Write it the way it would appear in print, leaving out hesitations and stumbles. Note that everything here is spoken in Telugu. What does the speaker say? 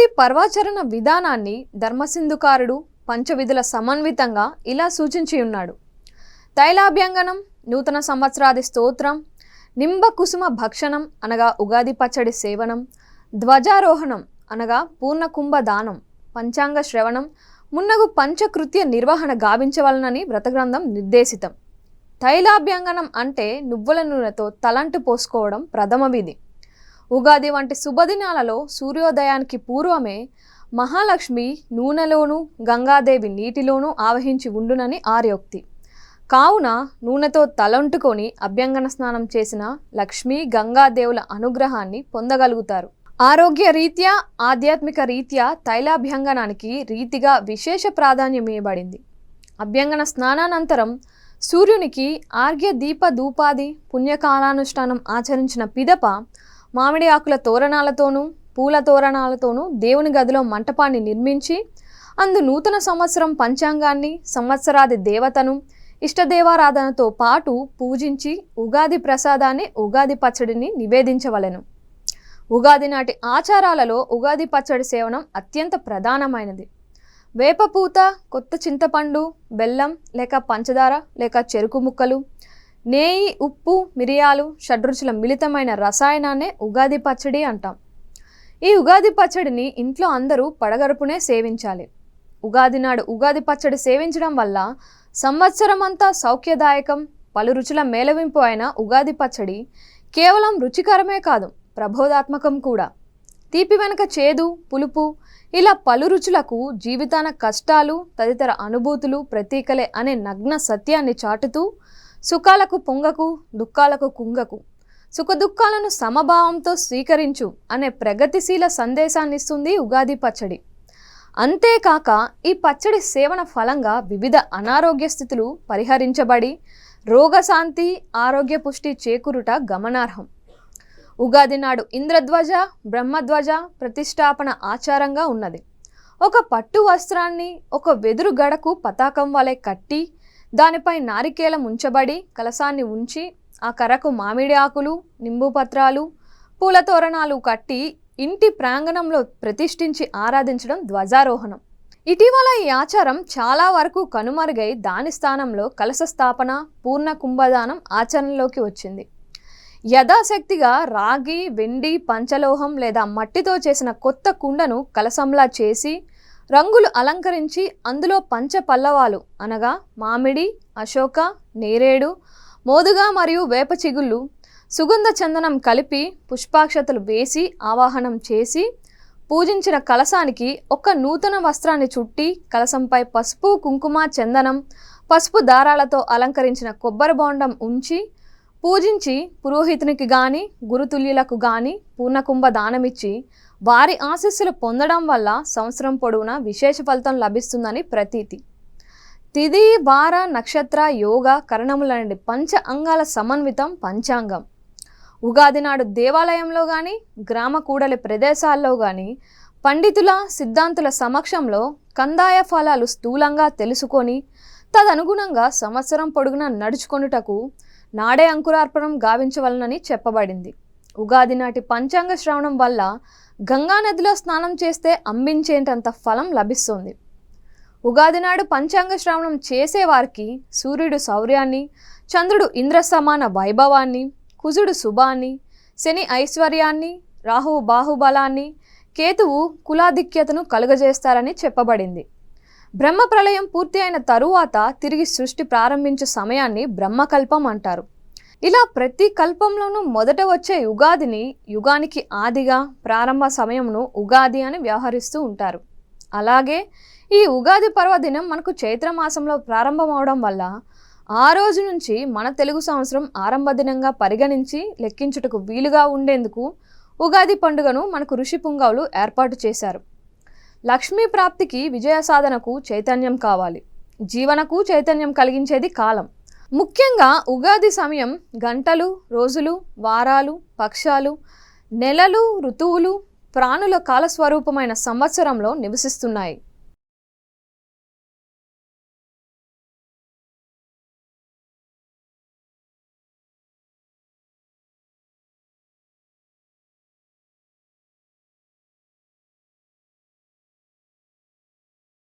ఉగాది పర్వాచరణ విధానాన్ని ధర్మసింధుకారుడు పంచవిధుల సమన్వితంగా ఇలా సూచించి ఉన్నాడు. తైలాభ్యంగనం, నూతన సంవత్సరాది స్తోత్రం, నింబ కుసుమ భక్షణం అనగా ఉగాది పచ్చడి సేవనం, ధ్వజారోహణం అనగా పూర్ణకుంభ దానం, పంచాంగ శ్రవణం మున్నగు పంచకృత్య నిర్వహణ గావించవలనని వ్రతగ్రంథం నిర్దేశితం. తైలాభ్యంగనం అంటే నువ్వుల నూనెతో తలంటు పోసుకోవడం ప్రథమ విధి. ఉగాది వంటి శుభదినాలలో సూర్యోదయానికి పూర్వమే మహాలక్ష్మి నూనెలోనూ గంగాదేవి నీటిలోనూ ఆవహించి ఉండునని ఆర్యోక్తి. కావున నూనెతో తలంటుకొని అభ్యంగన స్నానం చేసిన లక్ష్మీ గంగాదేవుల అనుగ్రహాన్ని పొందగలుగుతారు. ఆరోగ్య రీత్యా ఆధ్యాత్మిక రీత్యా తైలాభ్యంగనానికి రీతిగా విశేష ప్రాధాన్యం ఇవ్వబడింది. అభ్యంగన స్నానానంతరం సూర్యునికి ఆర్ఘ్య దీప ధూపాది పుణ్యకాలానుష్ఠానం ఆచరించిన పిదప మామిడి ఆకుల తోరణాలతోనూ పూల తోరణాలతోనూ దేవుని గదిలో మంటపాన్ని నిర్మించి అందు నూతన సంవత్సరం పంచాంగాన్ని, సంవత్సరాది దేవతను, ఇష్టదేవారాధనతో పాటు పూజించి ఉగాది ప్రసాదాన్ని, ఉగాది పచ్చడిని నివేదించవలెను. ఉగాది నాటి ఆచారాలలో ఉగాది పచ్చడి సేవనం అత్యంత ప్రధానమైనది. వేపపూత, కొత్త చింతపండు, బెల్లం లేక పంచదార లేక చెరుకు ముక్కలు, నేయి, ఉప్పు, మిరియాలు, షడ్రుచుల మిళితమైన రసాయనాన్నే ఉగాది పచ్చడి అంటాం. ఈ ఉగాది పచ్చడిని ఇంట్లో అందరూ పడగరుపునే సేవించాలి. ఉగాది నాడు ఉగాది పచ్చడి సేవించడం వల్ల సంవత్సరం అంతా సౌఖ్యదాయకం. పలు రుచుల మేళవింపు అయిన ఉగాది పచ్చడి కేవలం రుచికరమే కాదు, ప్రబోధాత్మకం కూడా. తీపి వెనక చేదు, పులుపు ఇలా పలు రుచులకు జీవితాన కష్టాలు తదితర అనుభూతులు ప్రతీకలే అనే నగ్న సత్యాన్ని చాటుతూ సుఖాలకు పొంగకు, దుఃఖాలకు కుంగకు, సుఖదుఖాలను సమభావంతో స్వీకరించు అనే ప్రగతిశీల సందేశాన్ని ఇస్తుంది ఉగాది పచ్చడి. అంతేకాక ఈ పచ్చడి సేవన ఫలంగా వివిధ అనారోగ్య స్థితులు పరిహరించబడి రోగశాంతి, ఆరోగ్య పుష్టి చేకూరుట గమనార్హం. ఉగాది నాడు ఇంద్రధ్వజ, బ్రహ్మధ్వజ ప్రతిష్టాపన ఆచారంగా ఉన్నది. ఒక పట్టు వస్త్రాన్ని ఒక వెదురు గడకు పతాకం వలె కట్టి దానిపై నారికేలం ఉంచబడి కలశాన్ని ఉంచి ఆ కర్రకు మామిడి ఆకులు, నింబు పత్రాలు, పూల తోరణాలు కట్టి ఇంటి ప్రాంగణంలో ప్రతిష్ఠించి ఆరాధించడం ధ్వజారోహణం. ఇటీవల ఈ ఆచారం చాలా వరకు కనుమరుగై దాని స్థానంలో కలశ స్థాపన, పూర్ణ కుంభదానం ఆచరణలోకి వచ్చింది. యథాశక్తిగా రాగి, వెండి, పంచలోహం లేదా మట్టితో చేసిన కొత్త కుండను కలశంలా చేసి రంగులు అలంకరించి అందులో పంచ పల్లవాలు అనగా మామిడి, అశోక, నేరేడు, మోదుగా మరియు వేప చిగుళ్ళు, సుగంధ చందనం కలిపి పుష్పాక్షతలు వేసి ఆవాహనం చేసి పూజించిన కలశానికి ఒక నూతన వస్త్రాన్ని చుట్టి కలశంపై పసుపు, కుంకుమ, చందనం, పసుపు దారాలతో అలంకరించిన కొబ్బరి బొండం ఉంచి పూజించి పురోహితునికి గాని గురుతుల్యులకు గాని పూర్ణకుంభ దానమిచ్చి వారి ఆశీస్సులు పొందడం వల్ల సంవత్సరం పొడవునా విశేష ఫలితం లభిస్తుందని ప్రతీతి. తిథి, వార, నక్షత్ర, యోగ, కరణములనే పంచ అంగాల సమన్వితం పంచాంగం. ఉగాది నాడు దేవాలయంలో కానీ గ్రామ కూడలి ప్రదేశాల్లో కానీ పండితుల, సిద్ధాంతుల సమక్షంలో కందాయ ఫలాలు స్థూలంగా తెలుసుకొని తదనుగుణంగా సంవత్సరం పొడుగునా నడుచుకొనుటకు నాడే అంకురార్పణం గావించవలనని చెప్పబడింది. ఉగాది నాటి పంచాంగ శ్రవణం వల్ల గంగా నదిలో స్నానం చేస్తే అంబించేంతంత ఫలం లభిస్తుంది. ఉగాది నాడు పంచాంగ శ్రవణం చేసేవారికి సూర్యుడు శౌర్యాన్ని, చంద్రుడు ఇంద్ర సమాన వైభవాన్ని, కుజుడు శుభాన్ని, శని ఐశ్వర్యాన్ని, రాహువు బాహుబలాన్ని, కేతువు కులాధిక్యతను కలుగజేస్తారని చెప్పబడింది. బ్రహ్మ ప్రళయం పూర్తి అయిన తరువాత తిరిగి సృష్టి ప్రారంభించే సమయాన్ని బ్రహ్మకల్పం అంటారు. ఇలా ప్రతి కల్పంలోనూ మొదట వచ్చే యుగాదిని యుగానికి ఆదిగా, ప్రారంభ సమయంను ఉగాది అని వ్యవహరిస్తూ ఉంటారు. అలాగే ఈ ఉగాది పర్వదినం మనకు చైత్రమాసంలో ప్రారంభమవడం వల్ల ఆ రోజు నుంచి మన తెలుగు సంవత్సరం ఆరంభ దినంగా పరిగణించి లెక్కించుటకు వీలుగా ఉండేందుకు ఉగాది పండుగను మనకు ఋషి పుంగవులు ఏర్పాటు చేశారు. లక్ష్మీ ప్రాప్తికి, విజయ సాధనకు చైతన్యం కావాలి. జీవనకు చైతన్యం కలిగించేది కాలం. ముఖ్యంగా ఉగాది సమయం గంటలు, రోజులు, వారాలు, పక్షాలు, నెలలు, ఋతువులు, ప్రాణుల కాలస్వరూపమైన సంవత్సరంలో నివసిస్తున్నాయి.